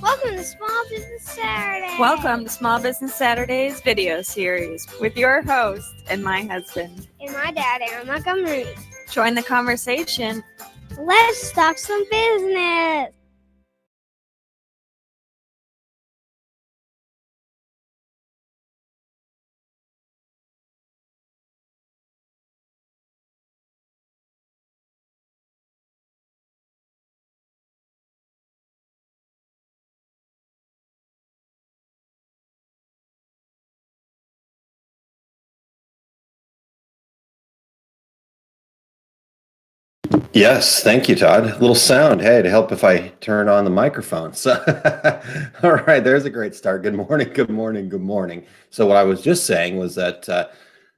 Welcome to Small Business Saturday. Welcome to Small Business Saturdays video series with your host and my husband. And my dad, Aaron Montgomery. Join the conversation. Let's talk some business. Yes, thank you, Todd. A little sound, hey, to help if I turn on the microphone. So, all right, there's a great start. Good morning, good morning, good morning. So what I was just saying was that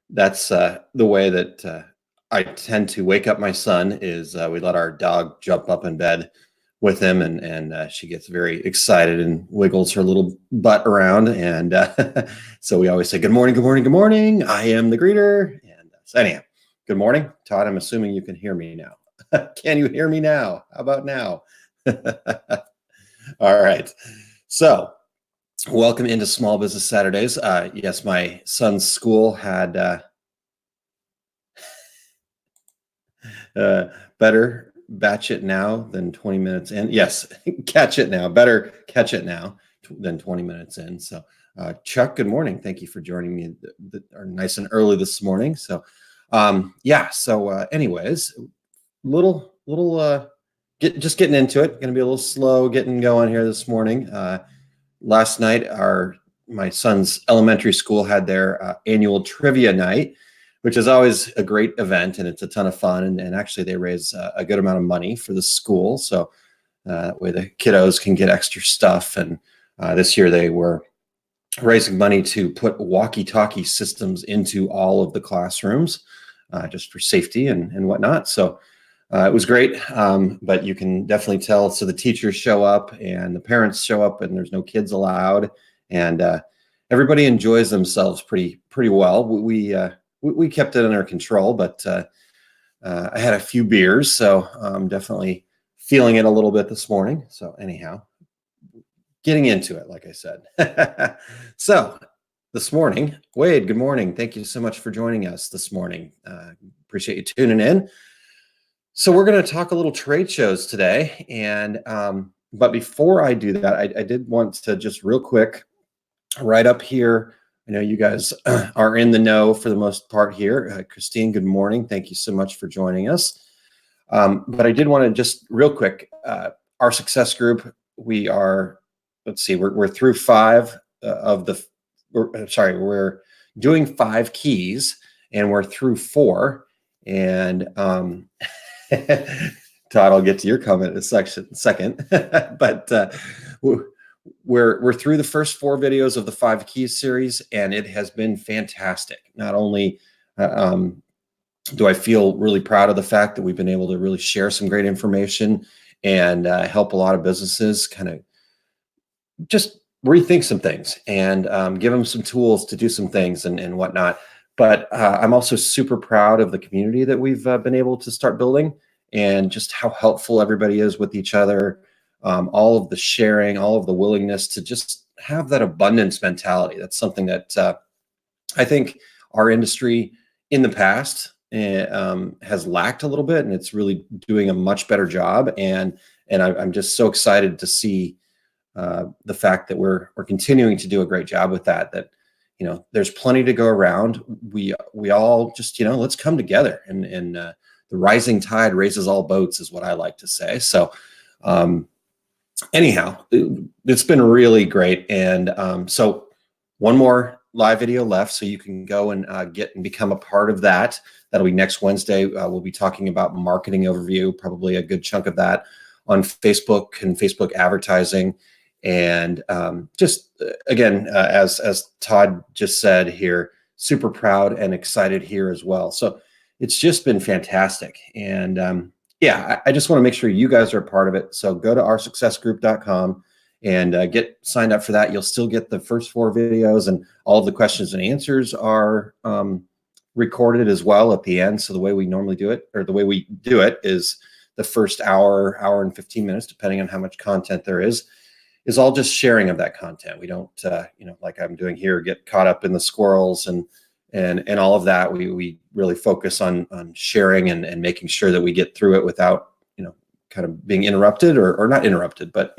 that's the way that I tend to wake up my son is we let our dog jump up in bed with him, and she gets very excited and wiggles her little butt around. And so we always say, good morning, good morning, good morning. I am the greeter. And so anyhow, good morning, Todd. I'm assuming you can hear me now. Can you hear me now? How about now? All right. So welcome into Small Business Saturdays. Yes, my son's school had better batch it now than 20 minutes in. Yes, catch it now. Better catch it now than 20 minutes in. So Chuck, good morning. Thank you for joining me nice and early this morning. So anyways, just getting into it. Going to be a little slow getting going here this morning. Last night, my son's elementary school had their annual trivia night, which is always a great event, and it's a ton of fun. And actually, they raise a good amount of money for the school, so that way the kiddos can get extra stuff. And this year, they were raising money to put walkie-talkie systems into all of the classrooms, just for safety and whatnot. So. It was great, but you can definitely tell. So the teachers show up and the parents show up, and there's no kids allowed, and everybody enjoys themselves pretty well. We kept it under control, but I had a few beers, so I'm definitely feeling it a little bit this morning. So anyhow, getting into it, like I said. So this morning, Wade, good morning. Thank you so much for joining us this morning. Appreciate you tuning in. So we're going to talk a little trade shows today, and but before I do that, I did want to just real quick, right up here. I know you guys are in the know for the most part here. Christine, good morning. Thank you so much for joining us. But I did want to just real quick, our success group. We are, let's see, we're through five we're doing 5 keys, and we're through 4, and Todd, I'll get to your comment in a second, but we're through the first 4 videos of the 5 Keys series, and it has been fantastic. Not only do I feel really proud of the fact that we've been able to really share some great information and help a lot of businesses kind of just rethink some things and give them some tools to do some things and whatnot. But I'm also super proud of the community that we've been able to start building, and just how helpful everybody is with each other. All of the sharing, all of the willingness to just have that abundance mentality. That's something that I think our industry in the past has lacked a little bit, and it's really doing a much better job. And I'm just so excited to see the fact that we're continuing to do a great job with that. That there's plenty to go around. We all just let's come together, and the rising tide raises all boats is what I like to say. So anyhow, it's been really great. And so one more live video left, so you can go and get and become a part of that. That'll be next Wednesday. We'll be talking about marketing overview, probably a good chunk of that on Facebook and Facebook advertising. And just again, as Todd just said here, super proud and excited here as well. So it's just been fantastic. And I just want to make sure you guys are a part of it. So go to oursuccessgroup.com and get signed up for that. You'll still get the first 4 videos, and all of the questions and answers are recorded as well at the end. So the way we normally do it, or the way we do it, is the first hour and 15 minutes, depending on how much content there is. is all just sharing of that content. We don't, like I'm doing here, get caught up in the squirrels and all of that. We really focus on sharing and making sure that we get through it without, kind of being interrupted or not interrupted, but,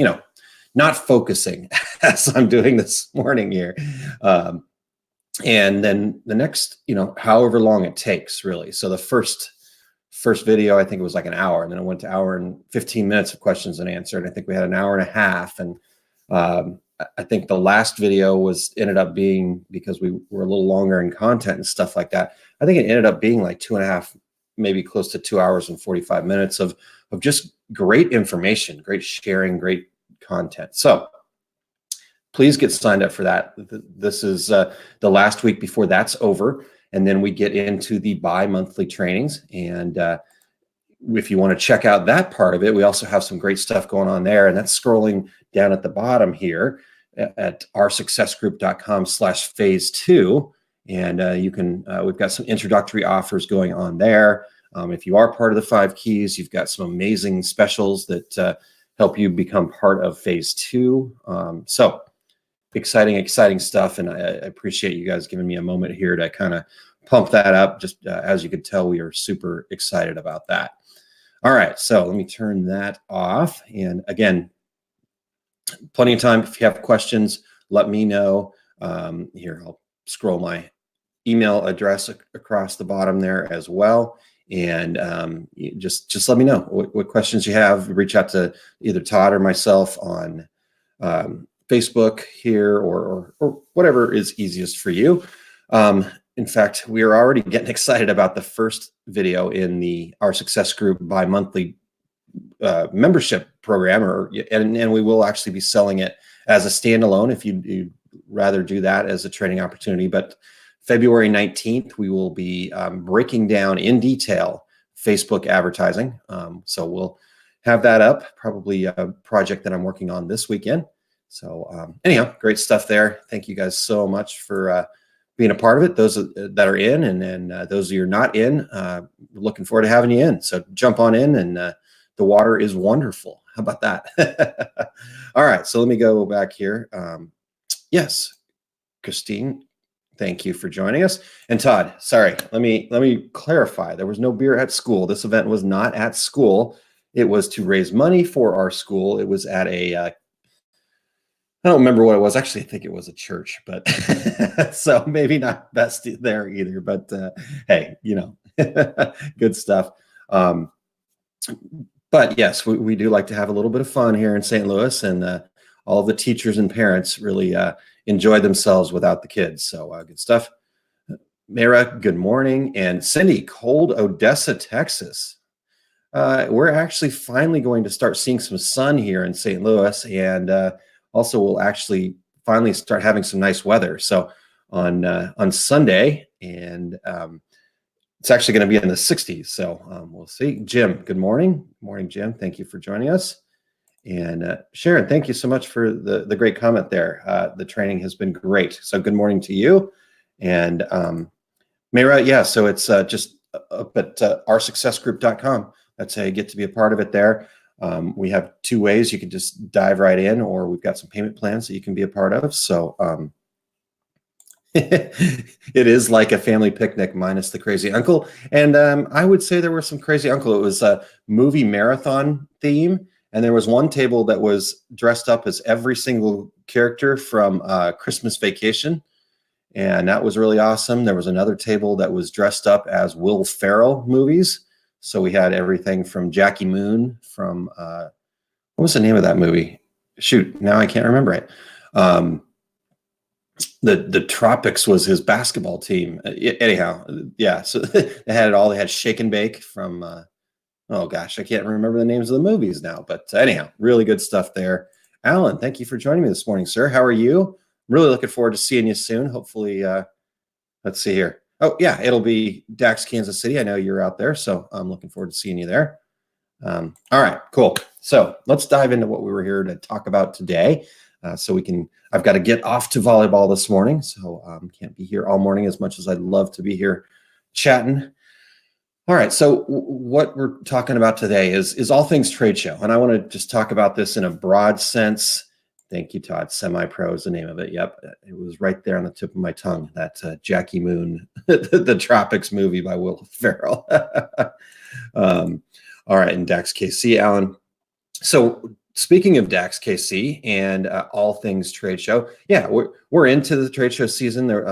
not focusing as I'm doing this morning here. And then the next, however long it takes really. So the first video, I think it was like an hour, and then it went to hour and 15 minutes of questions and answered. I think we had an hour and a half. And I think the last video ended up being, because we were a little longer in content and stuff like that, I think it ended up being like 2.5, maybe close to 2 hours and 45 minutes of just great information, great sharing, great content. So please get signed up for that. This is the last week before that's over. And then we get into the bi-monthly trainings. And if you want to check out that part of it, we also have some great stuff going on there. And that's scrolling down at the bottom here at oursuccessgroup.com/phase2. And you can, we've got some introductory offers going on there. If you are part of the 5 keys, you've got some amazing specials that help you become part of phase 2. So exciting stuff. And I appreciate you guys giving me a moment here to kind of pump that up. Just as you can tell, we are super excited about that. All right, so let me turn that off. And again, plenty of time. If you have questions, let me know. Here, I'll scroll my email address across the bottom there as well. And just let me know what questions you have. Reach out to either Todd or myself on Facebook here or whatever is easiest for you. In fact, we are already getting excited about the first video in the Our Success Group bi-monthly membership program, and we will actually be selling it as a standalone if you'd rather do that as a training opportunity. But February 19th, we will be breaking down in detail Facebook advertising. So we'll have that up, probably a project that I'm working on this weekend. So anyhow, great stuff there. Thank you guys so much for being a part of it. Those that are in, and then those of you who are not in, looking forward to having you in. So jump on in, and the water is wonderful. How about that? All right, so let me go back here. Yes, Christine, thank you for joining us. And Todd, sorry, let me clarify. There was no beer at school. This event was not at school. It was to raise money for our school. It was at a I don't remember what it was. Actually, I think it was a church, but so maybe not best there either. But hey, good stuff. But yes, we do like to have a little bit of fun here in St. Louis, and all the teachers and parents really enjoy themselves without the kids. So good stuff. Mara, good morning. And Cindy, cold Odessa, Texas. We're actually finally going to start seeing some sun here in St. Louis, and also we'll actually finally start having some nice weather. So on Sunday, and it's actually going to be in the 60s. So we'll see. Jim, good morning. Morning, Jim. Thank you for joining us. And Sharon, thank you so much for the great comment there. The training has been great. So good morning to you. And Mayra, yeah, so it's just up at oursuccessgroup.com. That's how you get to be a part of it there. We have 2 ways. You can just dive right in, or we've got some payment plans that you can be a part of. So it is like a family picnic minus the crazy uncle. And I would say there was some crazy uncle. It was a movie marathon theme. And there was one table that was dressed up as every single character from Christmas Vacation. And that was really awesome. There was another table that was dressed up as Will Ferrell movies. So we had everything from Jackie Moon from, what was the name of that movie? Shoot, now I can't remember it. The Tropics was his basketball team. Anyhow, yeah, so they had it all. They had Shake and Bake from, oh gosh, I can't remember the names of the movies now. But anyhow, really good stuff there. Alan, thank you for joining me this morning, sir. How are you? Really looking forward to seeing you soon. Hopefully, let's see here. Oh, yeah, it'll be Dax, Kansas City. I know you're out there, so I'm looking forward to seeing you there. All right, cool. So let's dive into what we were here to talk about today. I've got to get off to volleyball this morning, so can't be here all morning as much as I'd love to be here chatting. All right, so what we're talking about today is all things trade show. And I want to just talk about this in a broad sense Thank you, Todd. Semi-Pro is the name of it. Yep. It was right there on the tip of my tongue. That Jackie Moon, the Tropics movie by Will Ferrell. All right. And Dax KC, Alan. So speaking of Dax KC and all things trade show, yeah, we're into the trade show season. There,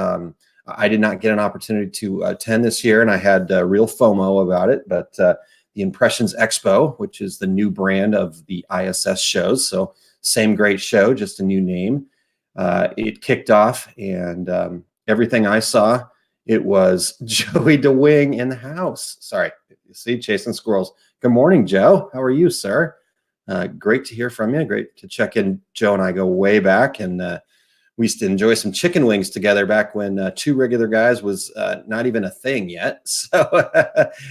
I did not get an opportunity to attend this year, and I had real FOMO about it. But the Impressions Expo, which is the new brand of the ISS shows, so same great show, just a new name. It kicked off, and everything I saw, it was Joey DeWing in the house. Sorry, you see, chasing squirrels. Good morning, Joe. How are you, sir? Great to hear from you. Great to check in. Joe and I go way back, and we used to enjoy some chicken wings together back when Two Regular Guys was not even a thing yet. So,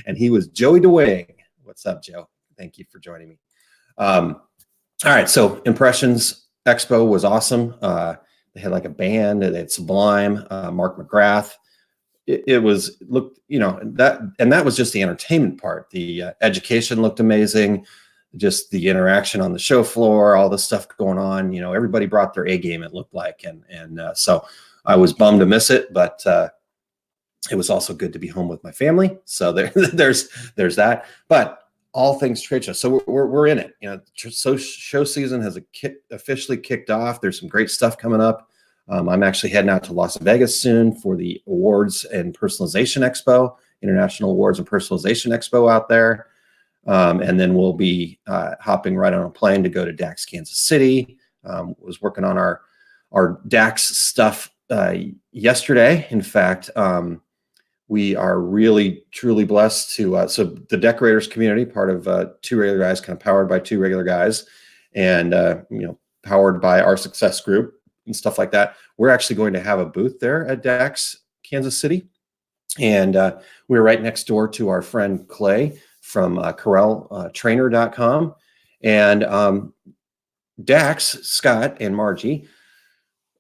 and he was Joey DeWing. What's up, Joe? Thank you for joining me. All right, so Impressions Expo was awesome. They had like a band. They had Sublime, Mark McGrath. It was looked, that was just the entertainment part. The education looked amazing. Just the interaction on the show floor, all the stuff going on. Everybody brought their A game. It looked like, and so I was bummed to miss it, but it was also good to be home with my family. So there's that. But all things trade show. So we're in it. So show season has officially kicked off. There's some great stuff coming up. I'm actually heading out to Las Vegas soon for the Awards and Personalization Expo, International Awards and Personalization Expo out there. And then we'll be hopping right on a plane to go to DAX, Kansas City. Was working on our DAX stuff yesterday. In fact, we are really, truly blessed to, so the decorators community, part of Two Regular Guys, kind of powered by Two Regular Guys, and, powered by our success group and stuff like that. We're actually going to have a booth there at DAX, Kansas City. And we're right next door to our friend Clay from CorelTrainer.com. And Dax, Scott, and Margie,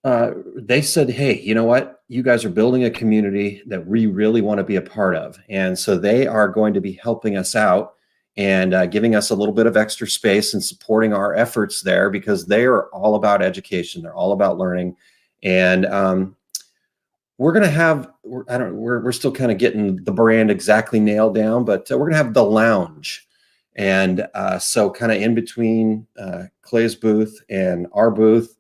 they said, hey, you know what? You guys are building a community that we really want to be a part of. And so they are going to be helping us out and giving us a little bit of extra space and supporting our efforts there, because they are all about education. They're all about learning. And we're going to have, we're still kind of getting the brand exactly nailed down, but we're going to have the lounge. And so kind of in between Clay's booth and our booth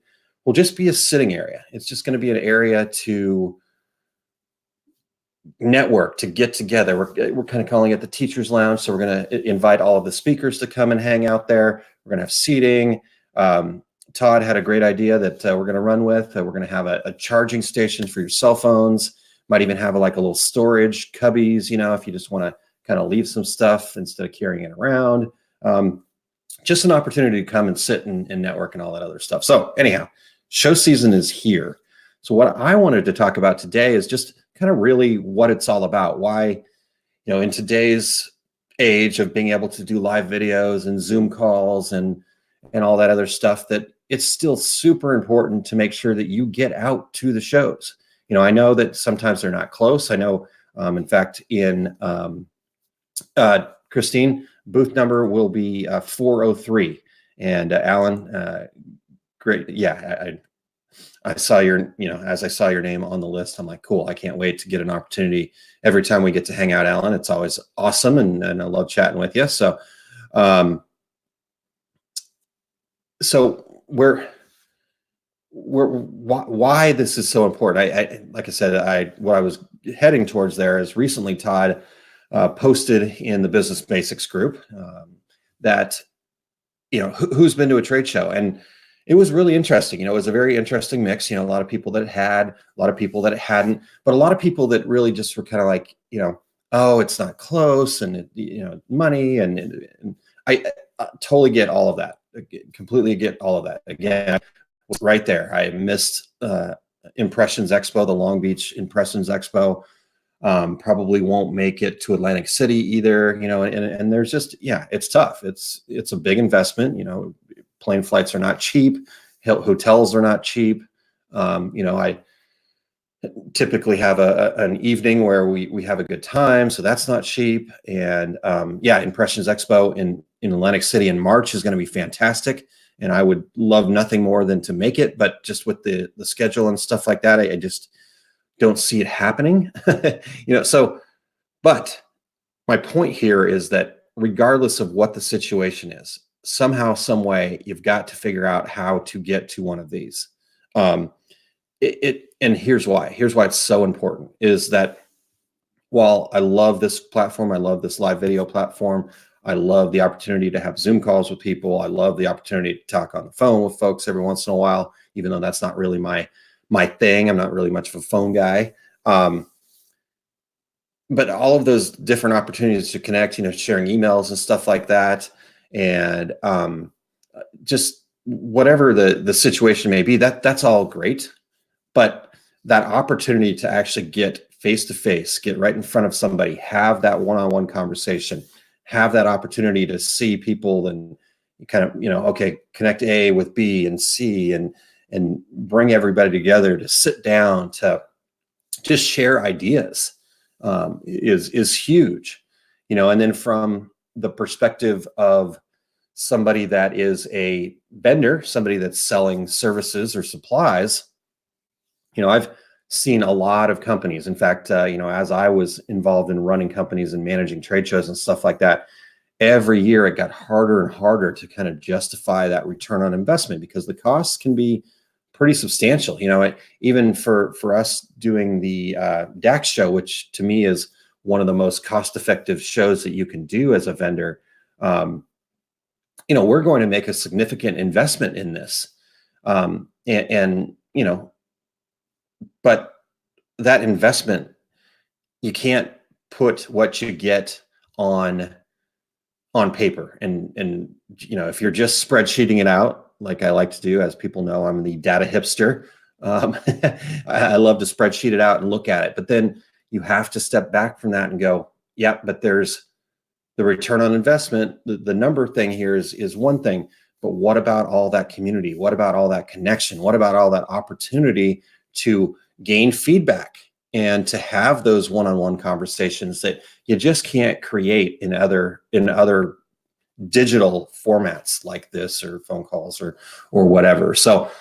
will just be a sitting area. It's just going to be an area to network, to get together. We're kind of calling it the teacher's lounge. So we're going to invite all of the speakers to come and hang out there. We're going to have seating. Todd had a great idea that we're going to run with. We're going to have a charging station for your cell phones. Might even have like a little storage cubbies, if you just want to kind of leave some stuff instead of carrying it around. Just an opportunity to come and sit and network and all that other stuff. So anyhow, show season is here. So what I wanted to talk about today is just kind of really what it's all about. Why, in today's age of being able to do live videos and Zoom calls and all that other stuff, that it's still super important to make sure that you get out to the shows. I know that sometimes they're not close. I know, in fact, in Christine, booth number will be 403. And Alan, great. Yeah, I saw your, as I saw your name on the list, I'm like, cool. I can't wait to get an opportunity every time we get to hang out, Alan. It's always awesome. And I love chatting with you. So, why this is so important. I like I said, what I was heading towards there is recently Todd posted in the Business Basics group that, who's been to a trade show, and it was really interesting. It was a very interesting mix. A lot of people that had, a lot of people that hadn't, but a lot of people that really just were kind of like, oh, it's not close, and money, and I totally get all of that. Completely get all of that. Again, I was right there. I missed Impressions Expo, the Long Beach Impressions Expo. Probably won't make it to Atlantic City either. And there's just, it's tough. It's a big investment. Plane flights are not cheap. Hotels are not cheap. I typically have an evening where we have a good time, so that's not cheap. And Impressions Expo in Atlantic City in March is going to be fantastic. and I would love nothing more than to make it, but just with the schedule and stuff like that, I just don't see it happening. So, but my point here is that regardless of what the situation is, somehow, some way, you've got to figure out how to get to one of these. And here's why it's so important is that while I love this platform, I love this live video platform, I love the opportunity to have Zoom calls with people, I love the opportunity to talk on the phone with folks every once in a while, even though that's not really my thing. I'm not really much of a phone guy. But all of those different opportunities to connect, sharing emails and stuff like that, and just whatever the situation may be, that's all great. But that opportunity to actually get face to face, get right in front of somebody, have that one-on-one conversation, have that opportunity to see people and kind of, okay, connect A with B and C and bring everybody together to sit down to just share ideas is huge, and then from the perspective of somebody that is a vendor, somebody that's selling services or supplies, I've seen a lot of companies. In fact, as I was involved in running companies and managing trade shows and stuff like that, every year it got harder and harder to kind of justify that return on investment because the costs can be pretty substantial. Even for us doing the DAX show, which to me is one of the most cost-effective shows that you can do as a vendor, we're going to make a significant investment in this, but that investment, you can't put what you get on paper, and if you're just spreadsheeting it out, like I like to do. As people know, I'm the data hipster. I love to spreadsheet it out and look at it, but then you have to step back from that and go, yeah, but there's the return on investment. The number thing here is one thing, but what about all that community? What about all that connection? What about all that opportunity to gain feedback and to have those one-on-one conversations that you just can't create in other digital formats like this or phone calls or whatever. So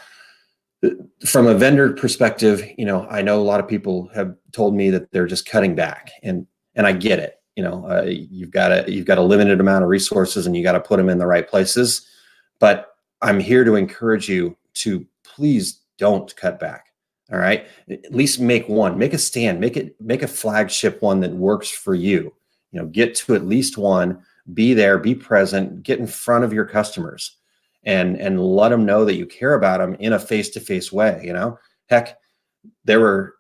from a vendor perspective, I know a lot of people have told me that they're just cutting back, and I get it. You've got a limited amount of resources and you got to put them in the right places. But I'm here to encourage you to please don't cut back. All right. At least make a stand, make a flagship one that works for you. Get to at least one, be there, be present, get in front of your customers and let them know that you care about them in a face-to-face way. Heck, there were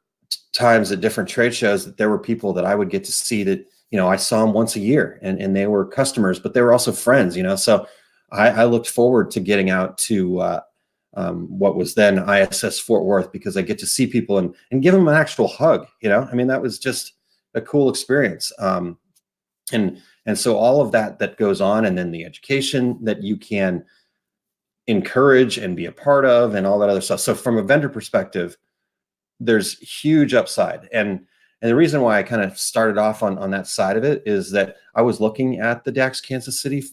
times at different trade shows that there were people that I would get to see that, I saw them once a year and they were customers, but they were also friends, so I looked forward to getting out to what was then ISS Fort Worth, because I get to see people and give them an actual hug. That was just a cool experience. And so all of that goes on, and then the education that you can encourage and be a part of and all that other stuff. So from a vendor perspective, there's huge upside. And the reason why I kind of started off on that side of it is that I was looking at the DAX Kansas City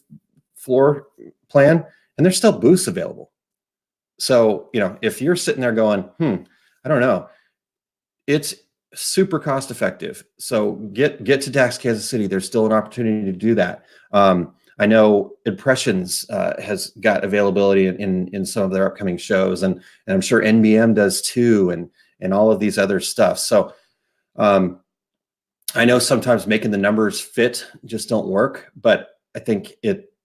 floor plan, and there's still booths available. So, if you're sitting there going, I don't know, it's super cost effective. So get to DAX Kansas City. There's still an opportunity to do that. I know Impressions has got availability in some of their upcoming shows, and I'm sure NBM does too, and all of these other stuff. So I know sometimes making the numbers fit just don't work, but I think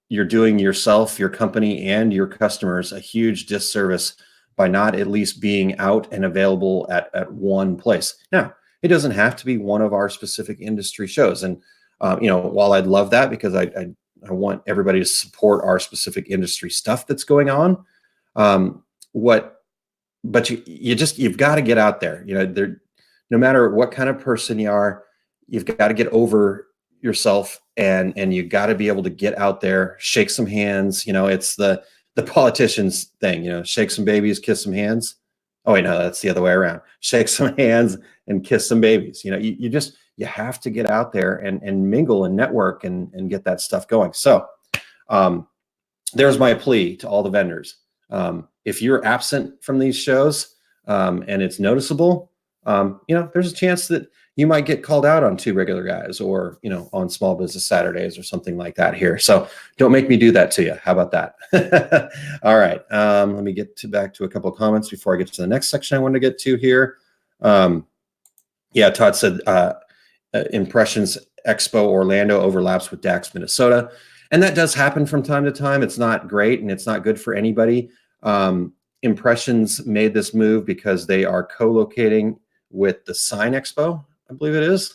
you're doing yourself, your company, and your customers a huge disservice by not at least being out and available at one place. Now, it doesn't have to be one of our specific industry shows. And, while I'd love that because I want everybody to support our specific industry stuff that's going on, but you've got to get out there. No matter what kind of person you are, you've got to get over yourself and you got to be able to get out there, shake some hands. It's the politicians thing, shake some babies, kiss some hands. Oh wait, no, that's the other way around. Shake some hands and kiss some babies. You have to get out there and mingle and network and get that stuff going. So there's my plea to all the vendors. If you're absent from these shows and it's noticeable, there's a chance that you might get called out on 2 regular guys, or, on Small Business Saturdays or something like that here. So don't make me do that to you. How about that? All right. Let me get back to a couple of comments before I get to the next section I want to get to here. Todd said Impressions Expo Orlando overlaps with DAX Minnesota. And that does happen from time to time. It's not great, and it's not good for anybody. Impressions made this move because they are co-locating with the Sign Expo, I believe it is.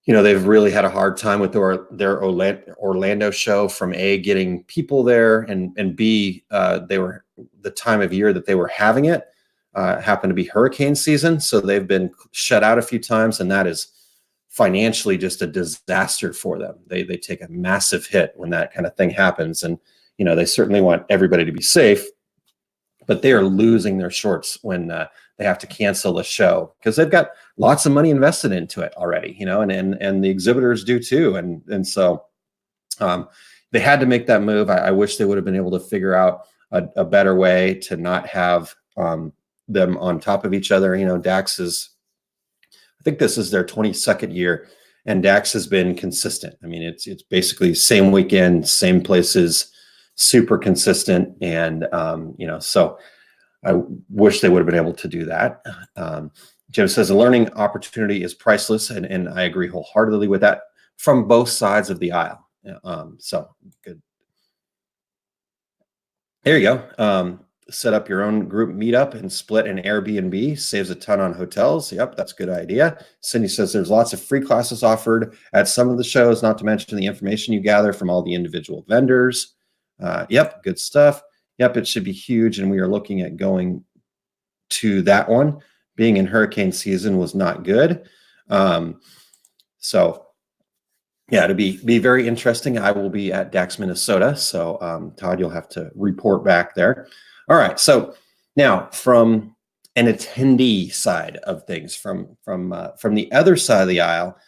They've really had a hard time with their Orlando show, from A, getting people there, and B, the time of year that they were having it happened to be hurricane season. So they've been shut out a few times, and that is financially just a disaster for them. They take a massive hit when that kind of thing happens. And, they certainly want everybody to be safe, but they are losing their shorts when they have to cancel the show, because they've got lots of money invested into it already, and the exhibitors do too. And so they had to make that move. I wish they would have been able to figure out a better way to not have them on top of each other. DAX I think this is their 22nd year, and DAX has been consistent. I mean, it's basically same weekend, same places, super consistent. And, so I wish they would have been able to do that. Jim says a learning opportunity is priceless. And I agree wholeheartedly with that from both sides of the aisle. So good. There you go. Set up your own group meetup and split an Airbnb. Saves a ton on hotels. Yep, that's a good idea. Cindy says there's lots of free classes offered at some of the shows, not to mention the information you gather from all the individual vendors. Yep, good stuff. Yep, it should be huge, and we are looking at going to that one. Being in hurricane season was not good. So yeah, it'll be very interesting. I will be at DAX Minnesota. So Todd, you'll have to report back there. All right. So now, from an attendee side of things, from the other side of the aisle,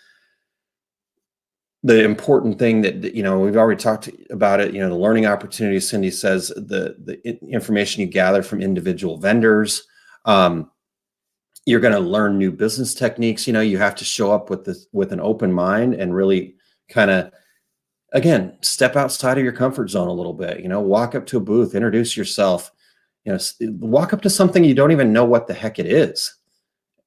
the important thing that we've already talked about it. The learning opportunities. Cindy says the information you gather from individual vendors. You're going to learn new business techniques. You have to show up with an open mind and really kind of, again, step outside of your comfort zone a little bit. Walk up to a booth, introduce yourself. Walk up to something you don't even know what the heck it is,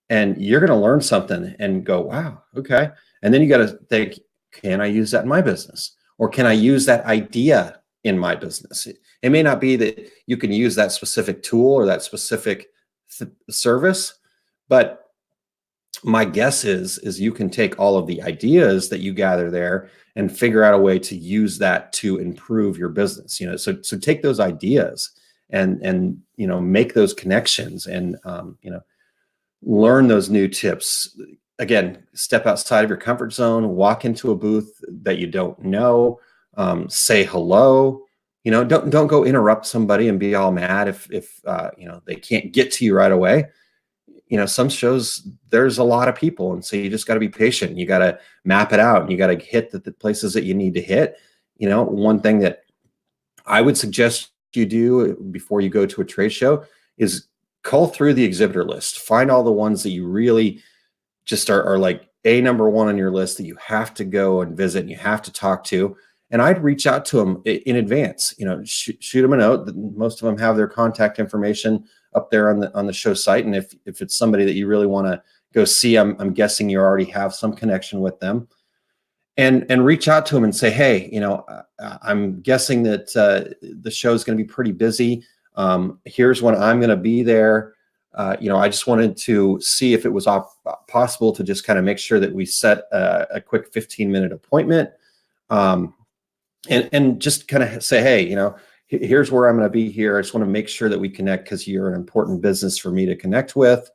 and you're going to learn something and go, wow, okay. And then you got to think, can I use that in my business? Or can I use that idea in my business? It may not be that you can use that specific tool or that specific service, but my guess is you can take all of the ideas that you gather there and figure out a way to use that to improve your business. So take those ideas and make those connections and learn those new tips. Again, step outside of your comfort zone, walk into a booth that you don't know, say hello. Don't go interrupt somebody and be all mad if they can't get to you right away. Some shows, there's a lot of people, and so you just got to be patient. You got to map it out, and you got to hit the places that you need to hit. One thing that I would suggest you do before you go to a trade show is cull through the exhibitor list. Find all the ones that you really just are like number one on your list that you have to go and visit and you have to talk to. And I'd reach out to them in advance. Shoot them a note. Most of them have their contact information up there on the show site. And if it's somebody that you really want to go see, I'm guessing you already have some connection with them. And reach out to them and say, hey, I'm guessing that the show is going to be pretty busy. Here's when I'm going to be there. I just wanted to see if it was possible to just kind of make sure that we set a quick 15-minute appointment, and just kind of say, hey, here's where I'm going to be here. I just want to make sure that we connect because you're an important business for me to connect with.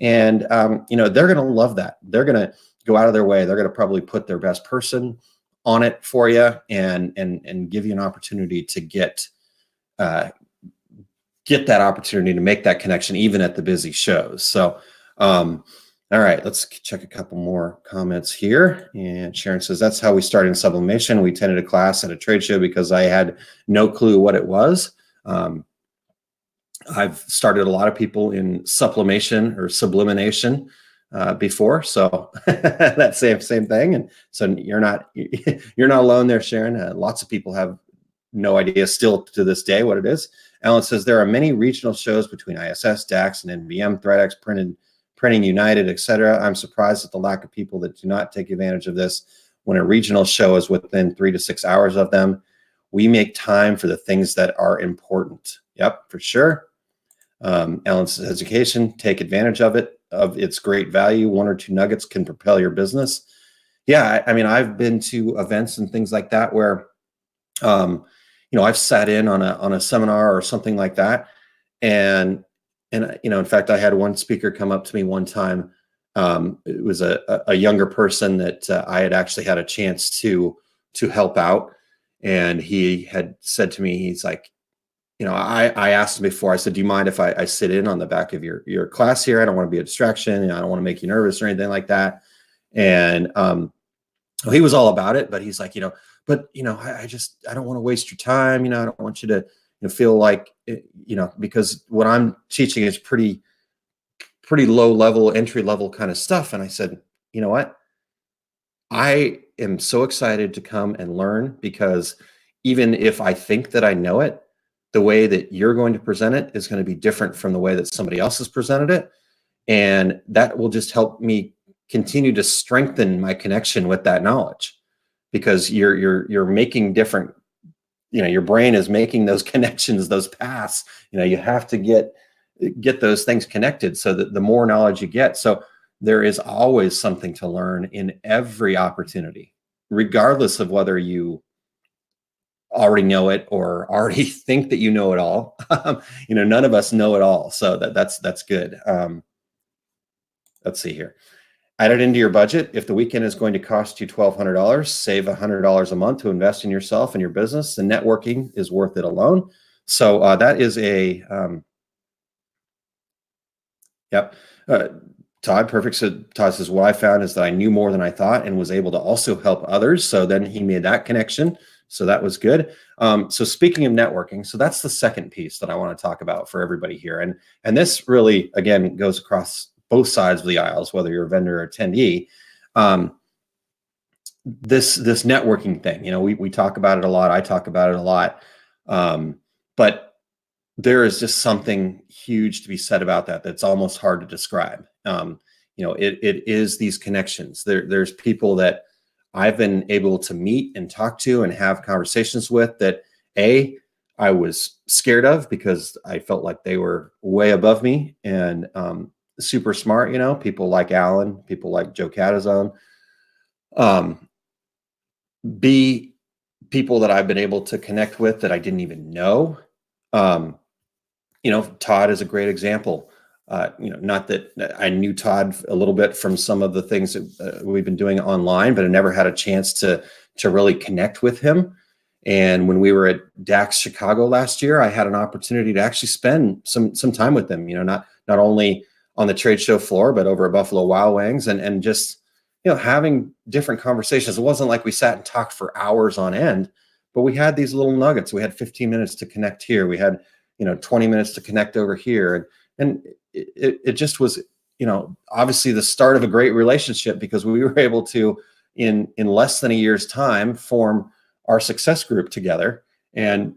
And, they're going to love that. They're going to go out of their way. They're going to probably put their best person on it for you and give you an opportunity to get that opportunity to make that connection, even at the busy shows. So All right, let's check a couple more comments here. And Sharon says, that's how we started in sublimation. We attended a class at a trade show because I had no clue what it was. I've started a lot of people in sublimation or sublimination before, so that same thing. And so you're not alone there, Sharon. Lots of people have no idea still to this day what it is. Alan says there are many regional shows between ISS, DAX, and NVM, ThreadX, Printing United, etc. I'm surprised at the lack of people that do not take advantage of this when a regional show is within 3 to 6 hours of them. We make time for the things that are important. Yep, for sure. Alan says education, take advantage of it, of its great value. 1 or 2 nuggets can propel your business. Yeah, I mean, I've been to events and things like that where, I've sat in on a seminar or something like that, and in fact, I had one speaker come up to me one time. It was a younger person that I had actually had a chance to help out, and he had said to me, he's like, I asked him before, I said, do you mind if I sit in on the back of your class here? I don't want to be a distraction. I don't want to make you nervous or anything like that. And he was all about it, but he's like, I don't want to waste your time. I don't want you to feel like, because what I'm teaching is pretty low level, entry level kind of stuff. And I said, you know what? I am so excited to come and learn, because even if I think that I know it, the way that you're going to present it is going to be different from the way that somebody else has presented it. And that will just help me continue to strengthen my connection with that knowledge, because you're making different, your brain is making those connections, those paths. You have to get those things connected so that the more knowledge you get. So there is always something to learn in every opportunity, regardless of whether you already know it or already think that you know it all. None of us know it all. So that's good. Let's see here. Add it into your budget. If the weekend is going to cost you $1,200, save $100 a month to invest in yourself and your business. The networking is worth it alone. So that is a, yep. Todd, perfect. So Todd says, what I found is that I knew more than I thought and was able to also help others. So then he made that connection. So that was good. So speaking of networking, so that's the second piece that I want to talk about for everybody here. And this really, again, goes across both sides of the aisles, whether you're a vendor or attendee. This networking thing, we talk about it a lot. I talk about it a lot. But there is just something huge to be said about that. That's almost hard to describe. It is these connections. There's people that I've been able to meet and talk to and have conversations with that I was scared of because I felt like they were way above me and super smart, people like Alan, people like Joe Catazone. B, people that I've been able to connect with that I didn't even know. Todd is a great example. Not that I knew Todd a little bit from some of the things that we've been doing online, but I never had a chance to really connect with him. And when we were at DAX Chicago last year, I had an opportunity to actually spend some time with them, not only on the trade show floor, but over at Buffalo Wild Wings and just, having different conversations. It wasn't like we sat and talked for hours on end, but we had these little nuggets. We had 15 minutes to connect here. We had, 20 minutes to connect over here. And it just was, obviously the start of a great relationship, because we were able to, in less than a year's time, form our success group together. And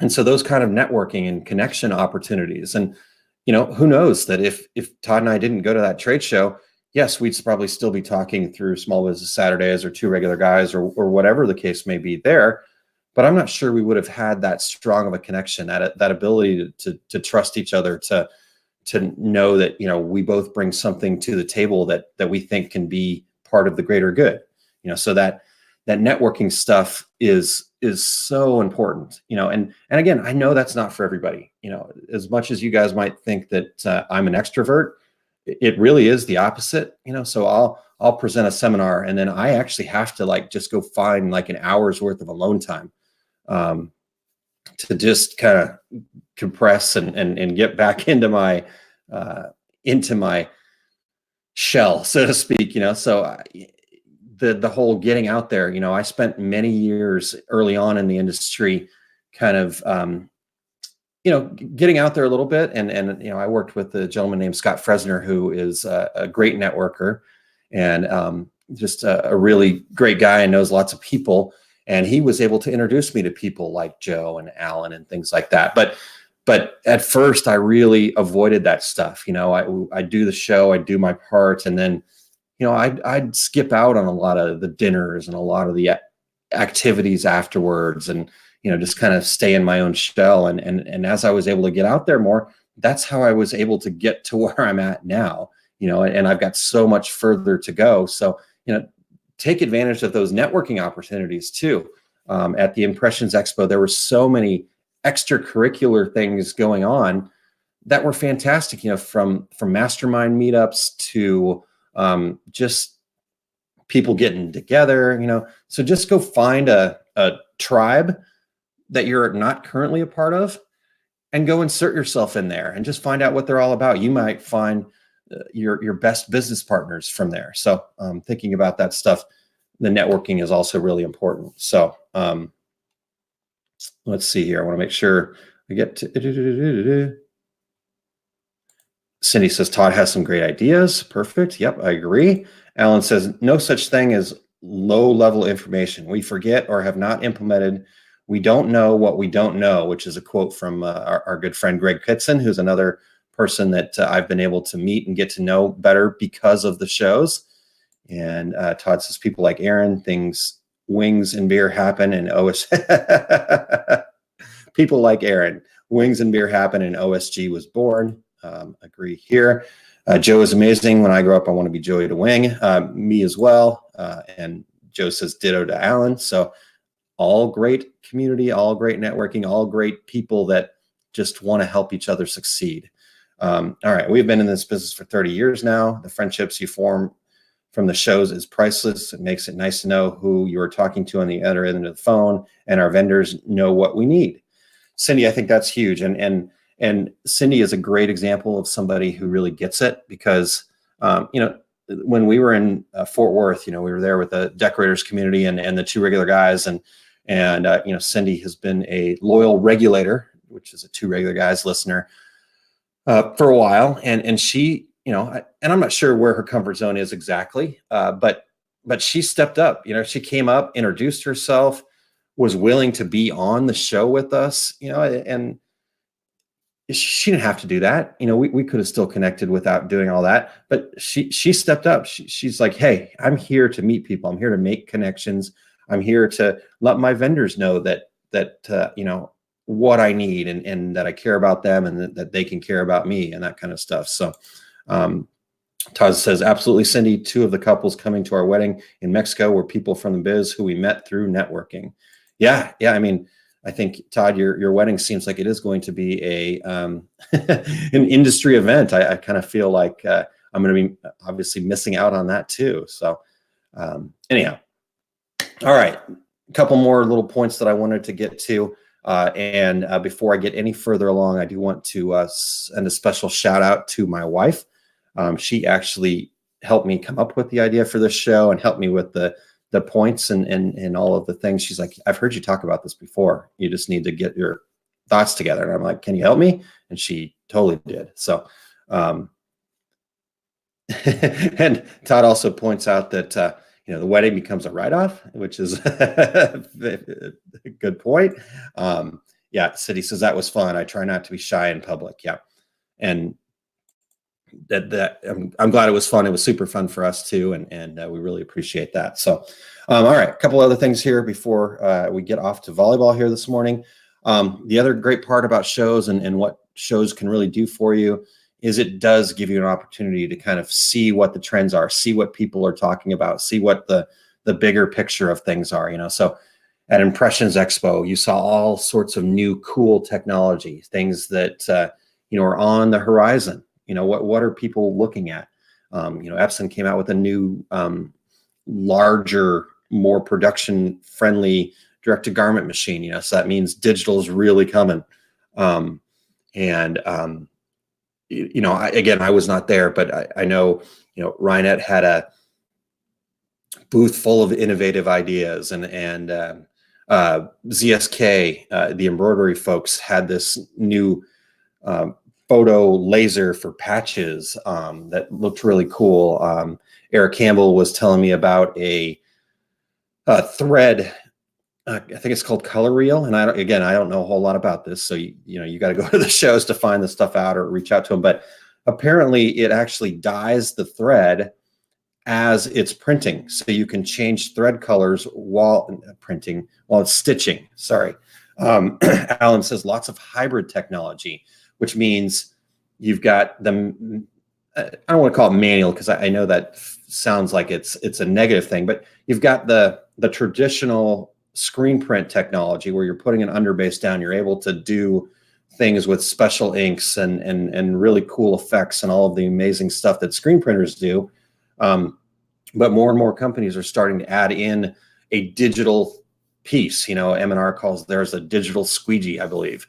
so those kind of networking and connection opportunities. And, who knows that if Todd and I didn't go to that trade show, yes, we'd probably still be talking through Small Business Saturdays or Two Regular Guys or whatever the case may be there. But I'm not sure we would have had that strong of a connection, that ability to trust each other, to know that, we both bring something to the table that we think can be part of the greater good. So that networking stuff is so important, and again, I know that's not for everybody. As much as you guys might think that I'm an extrovert, it really is the opposite. So I'll present a seminar and then I actually have to just go find an hour's worth of alone time to just kind of compress and get back into my shell, so to speak. So the whole getting out there. I spent many years early on in the industry, kind of getting out there a little bit, and I worked with a gentleman named Scott Fresner, who is a great networker, and just a really great guy and knows lots of people. And he was able to introduce me to people like Joe and Alan and things like that. But at first, I really avoided that stuff. I do the show, I do my part, and then I'd skip out on a lot of the dinners and a lot of the activities afterwards, and just kind of stay in my own shell. And as I was able to get out there more, that's how I was able to get to where I'm at now. And I've got so much further to go. So take advantage of those networking opportunities too. At the Impressions Expo, there were so many extracurricular things going on that were fantastic. From mastermind meetups to just people getting together. So just go find a tribe that you're not currently a part of, and go insert yourself in there and just find out what they're all about. You might find your best business partners from there. So thinking about that stuff, the networking is also really important. So let's see here. I want to make sure I get to. Cindy says, Todd has some great ideas. Perfect. Yep, I agree. Alan says, no such thing as low-level information. We forget or have not implemented. We don't know what we don't know, which is a quote from our good friend Greg Kitson, who's another person that I've been able to meet and get to know better because of the shows. And Todd says, people like Aaron, wings and beer happen, and people like Aaron, wings and beer happen, and OSG was born. Agree here. Joe is amazing. When I grow up, I want to be Joey to Wing. Me as well. And Joe says ditto to Alan. So all great community, all great networking, all great people that just want to help each other succeed. All right. We've been in this business for 30 years now. The friendships you form from the shows is priceless. It makes it nice to know who you are talking to on the other end of the phone, and our vendors know what we need. Cindy, I think that's huge. And Cindy is a great example of somebody who really gets it, because, when we were in Fort Worth, we were there with the decorators community and the two regular guys. And Cindy has been a loyal regulator, which is a two regular guys listener, for a while. And she, and I'm not sure where her comfort zone is exactly, but she stepped up. She came up, introduced herself, was willing to be on the show with us, and she didn't have to do that. We could have still connected without doing all that, but she stepped up. She's like, hey, I'm here to meet people. I'm here to make connections. I'm here to let my vendors know that what I need, and that I care about them, and that they can care about me, and that kind of stuff. So Todd says, absolutely, Cindy. 2 of the couples coming to our wedding in Mexico were people from the biz who we met through networking. Yeah. I mean, I think, Todd, your wedding seems like it is going to be an industry event. I kind of feel like I'm going to be obviously missing out on that too. So anyhow, all right, a couple more little points that I wanted to get to. And before I get any further along, I do want to send a special shout out to my wife. She actually helped me come up with the idea for this show and helped me with the points and all of the things. She's like, I've heard you talk about this before. You just need to get your thoughts together. And I'm like, can you help me? And she totally did. So, and Todd also points out that, the wedding becomes a write-off, which is a good point. Yeah. City says that was fun. I try not to be shy in public. Yeah. And that I'm glad it was fun. It was super fun for us too. And we really appreciate that. So, all right, a couple other things here before we get off to volleyball here this morning. The other great part about shows and what shows can really do for you is it does give you an opportunity to kind of see what the trends are, see what people are talking about, see what the bigger picture of things are, So at Impressions Expo, you saw all sorts of new cool technology, things that, are on the horizon. What are people looking at? Epson came out with a new, larger, more production-friendly direct-to-garment machine. So that means digital is really coming. Again, I was not there, but I know Reinette had a booth full of innovative ideas, and ZSK, the embroidery folks, had this new photo laser for patches that looked really cool. Eric Campbell was telling me about a thread. I think it's called Color Reel, and I don't know a whole lot about this, so you got to go to the shows to find the stuff out or reach out to them. But apparently, it actually dyes the thread as it's printing, so you can change thread colors while it's stitching. Sorry, Alan says lots of hybrid technology, which means you've got them. I don't want to call it manual because I know that sounds like it's a negative thing, but you've got the traditional screen print technology where you're putting an underbase down. You're able to do things with special inks and really cool effects and all of the amazing stuff that screen printers do. But more and more companies are starting to add in a digital piece. M&R calls theirs a digital squeegee, I believe,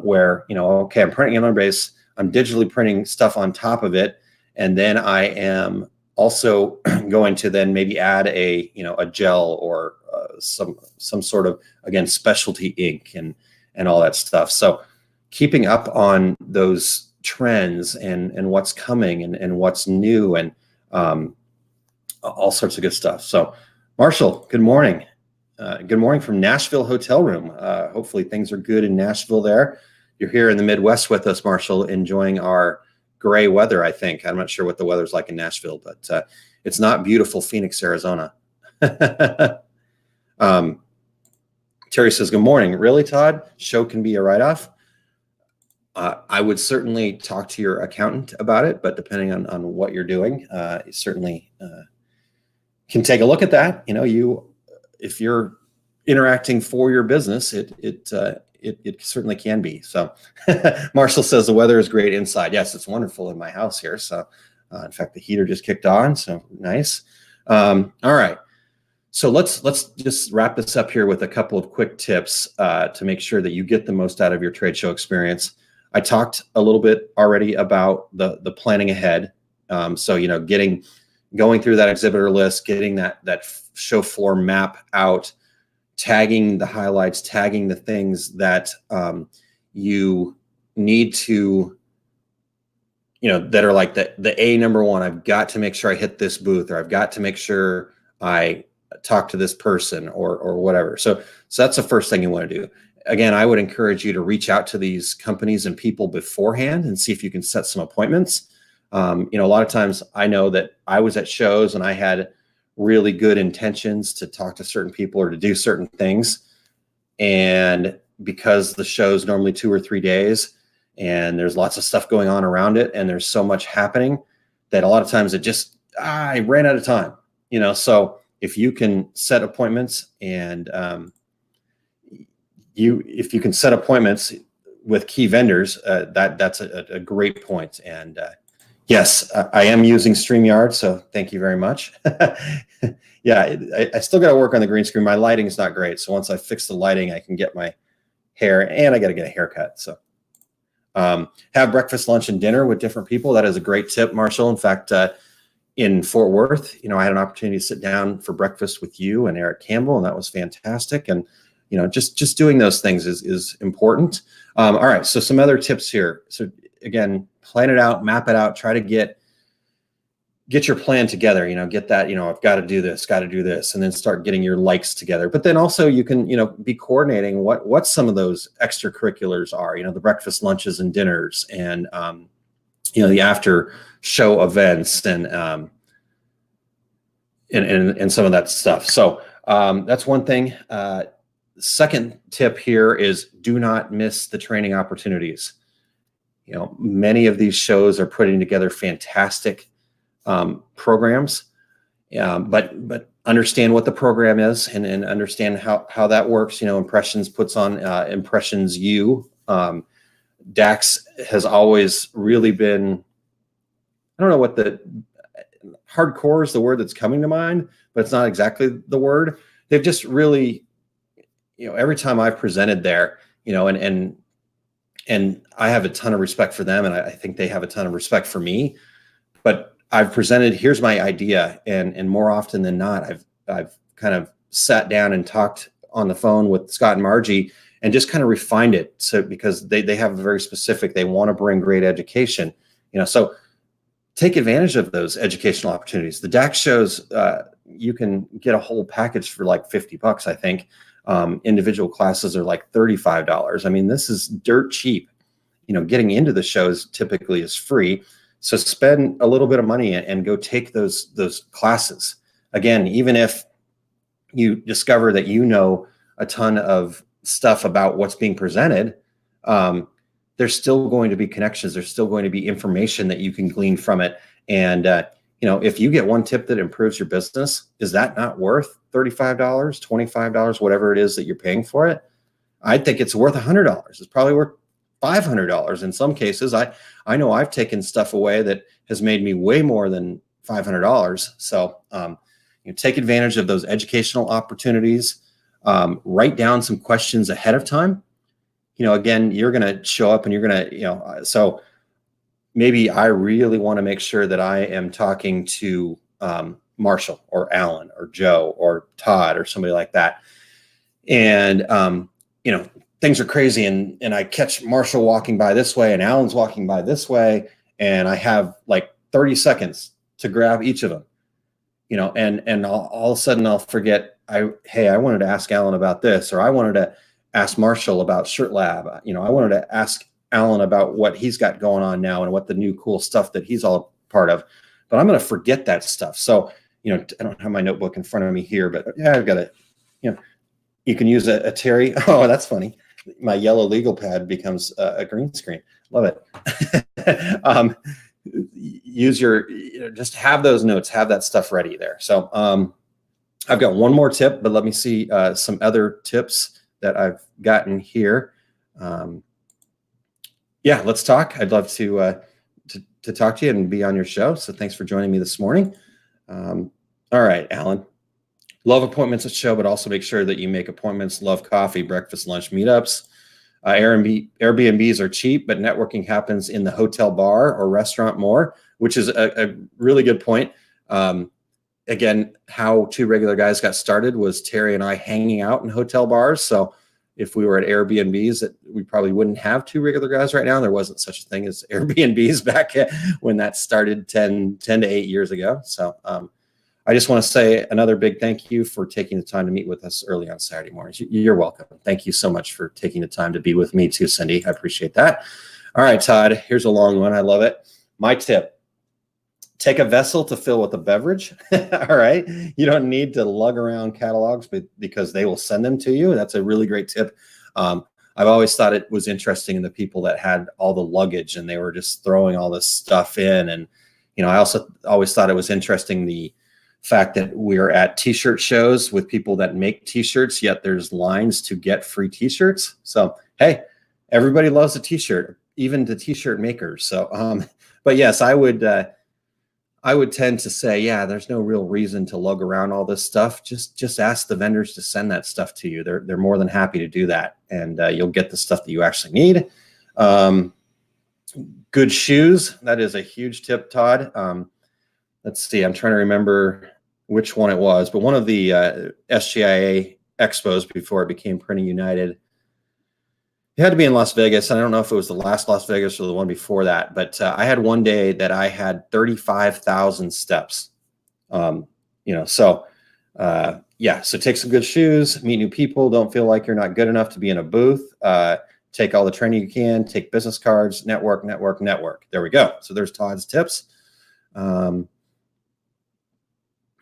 where, okay, I'm printing an underbase, I'm digitally printing stuff on top of it, and then I am also going to then maybe add a gel or some sort of, again, specialty ink and all that stuff. So keeping up on those trends and what's coming and what's new and all sorts of good stuff. So Marshall, good morning. Good morning from Nashville hotel room. Hopefully things are good in Nashville there. You're here in the Midwest with us, Marshall, enjoying our gray weather, I think. I'm not sure what the weather's like in Nashville, but it's not beautiful Phoenix, Arizona. Terry says, good morning. Really, Todd? Show can be a write-off? I would certainly talk to your accountant about it, but depending on what you're doing, you certainly can take a look at that. If you're interacting for your business, it certainly can be. So Marshall says the weather is great inside. Yes, it's wonderful in my house here. So in fact, the heater just kicked on. So nice. All right. So let's just wrap this up here with a couple of quick tips to make sure that you get the most out of your trade show experience. I talked a little bit already about the planning ahead. So, going through that exhibitor list, getting that show floor map out, tagging the highlights, tagging the things that you need to, that are like the A number one. I've got to make sure I hit this booth, or I've got to make sure I talk to this person or whatever. So that's the first thing you want to do. Again, I would encourage you to reach out to these companies and people beforehand and see if you can set some appointments. A lot of times I know that I was at shows and I had really good intentions to talk to certain people or to do certain things. And because the show's normally 2 or 3 days and there's lots of stuff going on around it and there's so much happening that a lot of times I ran out of time, so if you can set appointments and if you can set appointments with key vendors, that's a great point. And yes, I am using StreamYard, so thank you very much. Yeah, I still got to work on the green screen. My lighting is not great, so once I fix the lighting, I can get my hair, and I got to get a haircut. So have breakfast, lunch, and dinner with different people. That is a great tip, Marshall. In fact, in Fort Worth, I had an opportunity to sit down for breakfast with you and Eric Campbell, and that was fantastic. And just doing those things is important. All right, so some other tips here. So again, plan it out, map it out, try to get your plan together, get that, I've got to do this, and then start getting your likes together. But then also you can, be coordinating what some of those extracurriculars are, the breakfast, lunches, and dinners, and, the after show events and some of that stuff. So that's one thing. Second tip here is do not miss the training opportunities. Many of these shows are putting together fantastic programs, but understand what the program is and understand how that works. Impressions puts on Impressions U. DAX has always really been, I don't know what the hardcore is the word that's coming to mind, but it's not exactly the word. They've just really, every time I've presented there, and I have a ton of respect for them, and I think they have a ton of respect for me. But I've presented, here's my idea. And more often than not, I've kind of sat down and talked on the phone with Scott and Margie and just kind of refined it. So because they have a very specific, they want to bring great education, so take advantage of those educational opportunities. The DAX shows, you can get a whole package for like $50, I think. Individual classes are like $35. I mean, this is dirt cheap. Getting into the shows typically is free. So spend a little bit of money and go take those classes. Again, even if you discover that a ton of stuff about what's being presented, there's still going to be connections. There's still going to be information that you can glean from it. And, if you get one tip that improves your business, is that not worth $35, $25, whatever it is that you're paying for it? I think it's worth $100. It's probably worth $500. In some cases, I know I've taken stuff away that has made me way more than $500. So, take advantage of those educational opportunities. Write down some questions ahead of time. Again, you're going to show up and you're going to, so maybe I really want to make sure that I am talking to Marshall or Alan or Joe or Todd or somebody like that. And, things are crazy and I catch Marshall walking by this way and Alan's walking by this way. And I have like 30 seconds to grab each of them, and all of a sudden I'll forget, I wanted to ask Alan about this, or I wanted to ask Marshall about Shirt Lab. I wanted to ask Alan about what he's got going on now and what the new cool stuff that he's all part of, but I'm going to forget that stuff. So, I don't have my notebook in front of me here, but yeah, I've got it. You can use a Terry. Oh, that's funny. My yellow legal pad becomes a green screen. Love it. Use your, just have those notes, have that stuff ready there. So I've got one more tip, but let me see some other tips that I've gotten here. Yeah, let's talk. I'd love to talk to you and be on your show. So thanks for joining me this morning. All right, Alan. Love appointments at show, but also make sure that you make appointments. Love coffee, breakfast, lunch meetups. Airbnbs are cheap, but networking happens in the hotel bar or restaurant more, which is a really good point. Again, how Two Regular Guys got started was Terry and I hanging out in hotel bars. So if we were at Airbnbs, we probably wouldn't have Two Regular Guys right now. There wasn't such a thing as Airbnbs back when that started 10 to 8 years ago. So I just want to say another big thank you for taking the time to meet with us early on Saturday mornings. You're welcome. Thank you so much for taking the time to be with me too, Cindy. I appreciate that. All right, Todd, here's a long one. I love it. My tip, take a vessel to fill with a beverage. All right. You don't need to lug around catalogs because they will send them to you. That's a really great tip. I've always thought it was interesting in the people that had all the luggage and they were just throwing all this stuff in. And, I also always thought it was interesting the fact that we're at t-shirt shows with people that make t-shirts, yet there's lines to get free t-shirts. So, hey, everybody loves a t-shirt, even the t-shirt makers. So, but yes, I would tend to say, yeah, there's no real reason to lug around all this stuff. Just ask the vendors to send that stuff to you. They're more than happy to do that. And you'll get the stuff that you actually need. Good shoes. That is a huge tip, Todd. Let's see. I'm trying to remember which one it was, but one of the SGIA expos before it became Printing United. It had to be in Las Vegas. I don't know if it was the last Las Vegas or the one before that, but I had one day that I had 35,000 steps. So take some good shoes, meet new people. Don't feel like you're not good enough to be in a booth. Take all the training you can, take business cards, network. There we go. So there's Todd's tips.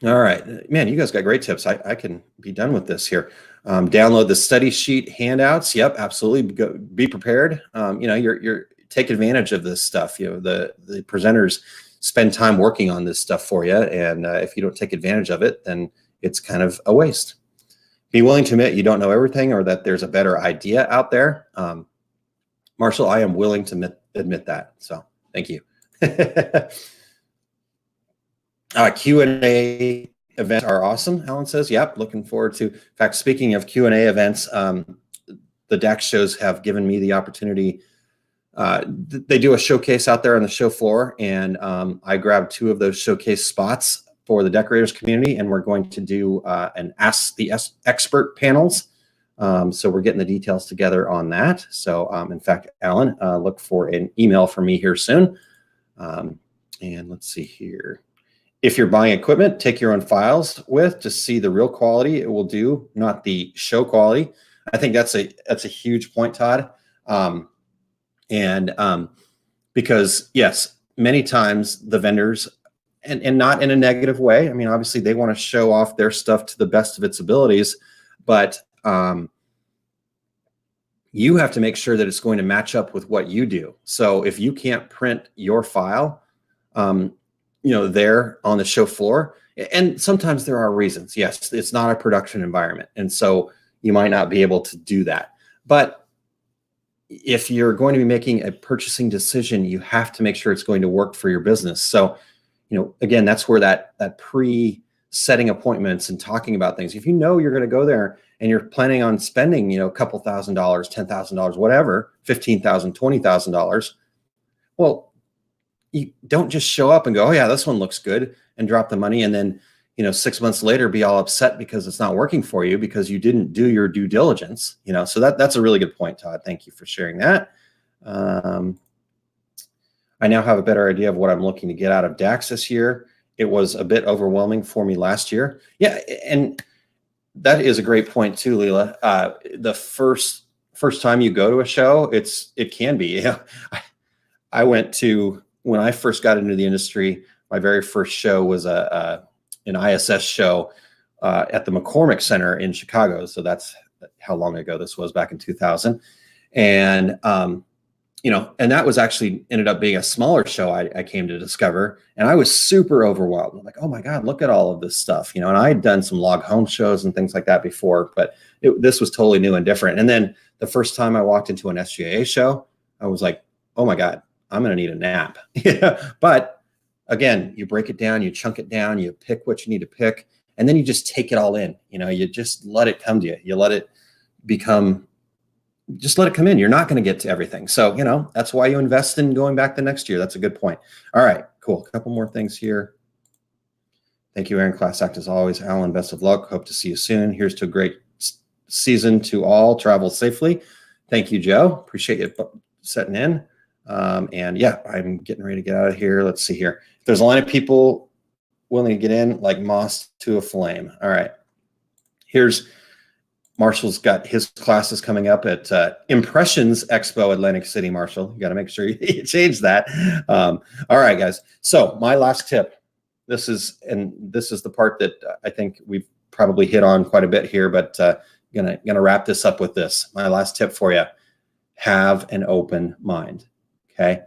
All right, man, you guys got great tips. I can be done with this here. Download the study sheet handouts. Yep, absolutely. Be prepared. You're take advantage of this stuff. The presenters spend time working on this stuff for you, and if you don't take advantage of it, then it's kind of a waste. Be willing to admit you don't know everything, or that there's a better idea out there. Marshall, I am willing to admit that. So thank you. Q&A events are awesome, Alan says. Yep, looking forward to. In fact, speaking of Q&A events, the DAX shows have given me the opportunity They do a showcase out there on the show floor, and I grabbed 2 of those showcase spots for the decorators community, and we're going to do an Ask the Expert panels. So we're getting the details together on that. So in fact, Alan, look for an email from me here soon. And let's see here. If you're buying equipment, take your own files with to see the real quality it will do, not the show quality. I think that's a huge point, Todd. Because yes, many times the vendors, and not in a negative way. I mean, obviously they want to show off their stuff to the best of its abilities, but you have to make sure that it's going to match up with what you do. So if you can't print your file, there on the show floor, and sometimes there are reasons. Yes, it's not a production environment, and so you might not be able to do that. But if you're going to be making a purchasing decision, you have to make sure it's going to work for your business. So, again, that's where that pre-setting appointments and talking about things. If you know you're going to go there and you're planning on spending, a couple $1,000, $10,000, whatever, $15,000, $20,000, well, you don't just show up and go, oh yeah, this one looks good, and drop the money, and then 6 months later be all upset because it's not working for you because you didn't do your due diligence. So that's a really good point, Todd. Thank you for sharing that. I now have a better idea of what I'm looking to get out of DAX this year. It was a bit overwhelming for me last year. Yeah, and that is a great point too, Leela. The first time you go to a show, it can be. I went to, when I first got into the industry, my very first show was an ISS show at the McCormick Center in Chicago. So that's how long ago this was, back in 2000. And, and that was actually ended up being a smaller show I came to discover. And I was super overwhelmed. I'm like, oh my God, look at all of this stuff. And I had done some log home shows and things like that before, but this was totally new and different. And then the first time I walked into an SGA show, I was like, oh my God, I'm going to need a nap. But again, you break it down, you chunk it down, you pick what you need to pick, and then you just take it all in. You just let it come to you. You let it come in. You're not going to get to everything. So, that's why you invest in going back the next year. That's a good point. All right, cool. A couple more things here. Thank you, Aaron. Class act as always. Alan, best of luck. Hope to see you soon. Here's to a great season to all. Travel safely. Thank you, Joe. Appreciate you setting in. And yeah, I'm getting ready to get out of here. Let's see here. If there's a line of people willing to get in, like moss to a flame. All right. Here's Marshall's got his classes coming up at Impressions Expo, Atlantic City, Marshall. You got to make sure you change that. All right, guys. So my last tip, this is the part that I think we've probably hit on quite a bit here, but gonna wrap this up with this. My last tip for you: have an open mind. Okay.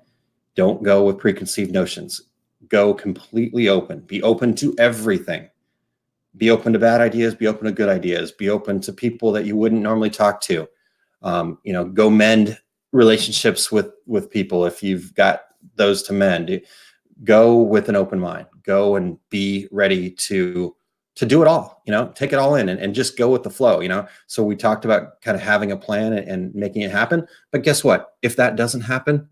Don't go with preconceived notions. Go completely open. Be open to everything. Be open to bad ideas. Be open to good ideas. Be open to people that you wouldn't normally talk to. Go mend relationships with people if you've got those to mend. Go with an open mind. Go and be ready to do it all. Take it all in and just go with the flow. So we talked about kind of having a plan and making it happen. But guess what? If that doesn't happen,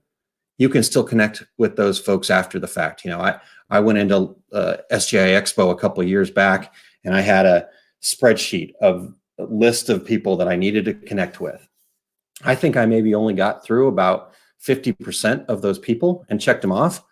you can still connect with those folks after the fact. I went into SGI Expo a couple of years back, and I had a spreadsheet of a list of people that I needed to connect with. I think I maybe only got through about 50% of those people and checked them off,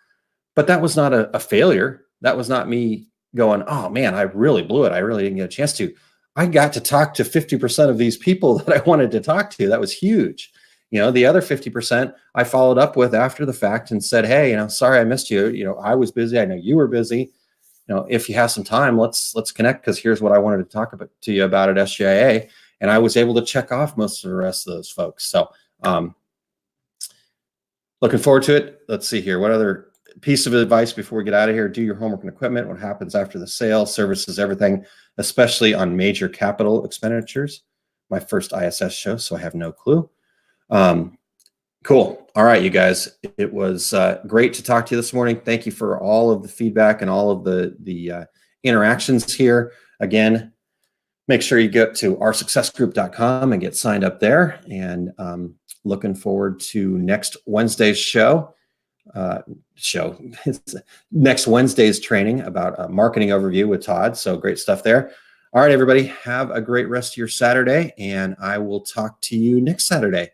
but that was not a failure. That was not me going, oh man, I really blew it. I really didn't get a chance to. I got to talk to 50% of these people that I wanted to talk to. That was huge. The other 50% I followed up with after the fact and said, hey, sorry I missed you. I was busy. I know you were busy. If you have some time, let's connect, because here's what I wanted to talk to you about at SGIA. And I was able to check off most of the rest of those folks. So looking forward to it. Let's see here. What other piece of advice before we get out of here? Do your homework and equipment. What happens after the sale, services, everything, especially on major capital expenditures. My first ISS show, so I have no clue. Cool. All right, you guys. It was great to talk to you this morning. Thank you for all of the feedback and all of the interactions here. Again, make sure you get to oursuccessgroup.com and get signed up there. And looking forward to next Wednesday's show. It's next Wednesday's training about a marketing overview with Todd. So great stuff there. All right, everybody, have a great rest of your Saturday, and I will talk to you next Saturday.